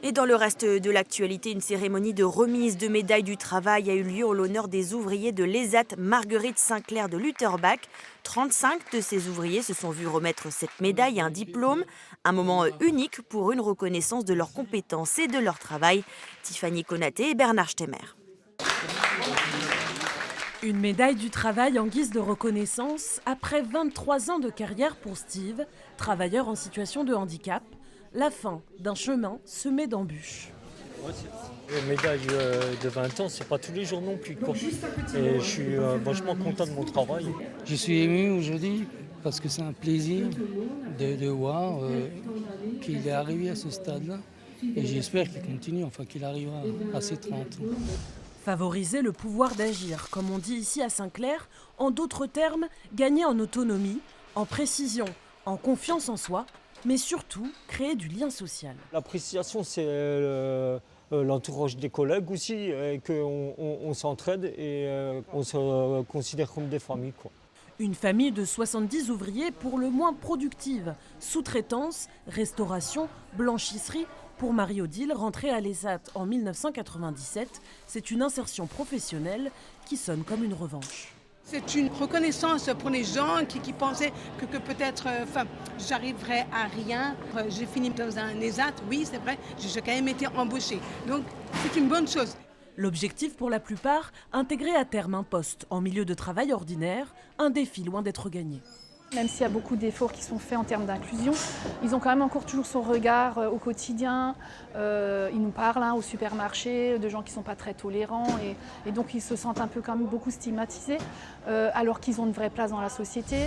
Et dans le reste de l'actualité, une cérémonie de remise de médailles du travail a eu lieu en l'honneur des ouvriers de l'ESAT Marguerite Sinclair de Lutterbach. 35 de ces ouvriers se sont vus remettre cette médaille et un diplôme. Un moment unique pour une reconnaissance de leurs compétences et de leur travail. Tiffany Konaté et Bernard Stemmer. Une médaille du travail en guise de reconnaissance après 23 ans de carrière pour Steve, travailleur en situation de handicap. La fin d'un chemin semé d'embûches. Une médaille de 20 ans, c'est pas tous les jours non plus, quoi. Et je suis vachement content de mon travail. Je suis ému aujourd'hui parce que c'est un plaisir de voir qu'il est arrivé à ce stade-là. Et j'espère qu'il continue, qu'il arrivera à ses 30 ans. Favoriser le pouvoir d'agir, comme on dit ici à Saint-Clair, en d'autres termes, gagner en autonomie, en précision, en confiance en soi, mais surtout créer du lien social. L'appréciation, c'est l'entourage des collègues aussi, qu'on s'entraide et on se considère comme des familles, quoi. Une famille de 70 ouvriers pour le moins productive. Sous-traitance, restauration, blanchisserie. Pour Marie-Odile, rentrée à l'ESAT en 1997, c'est une insertion professionnelle qui sonne comme une revanche. C'est une reconnaissance pour les gens qui pensaient que peut-être j'arriverais à rien. J'ai fini dans un ESAT, oui c'est vrai, j'ai quand même été embauchée. Donc c'est une bonne chose. L'objectif pour la plupart, intégrer à terme un poste en milieu de travail ordinaire, un défi loin d'être gagné. Même s'il y a beaucoup d'efforts qui sont faits en termes d'inclusion, ils ont quand même encore toujours son regard au quotidien. Ils nous parlent au supermarché de gens qui ne sont pas très tolérants et donc ils se sentent un peu quand même beaucoup stigmatisés alors qu'ils ont une vraie place dans la société.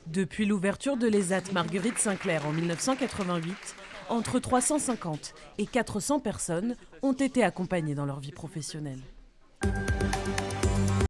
Depuis l'ouverture de l'ESAT Marguerite Sinclair en 1988, entre 350 et 400 personnes ont été accompagnées dans leur vie professionnelle.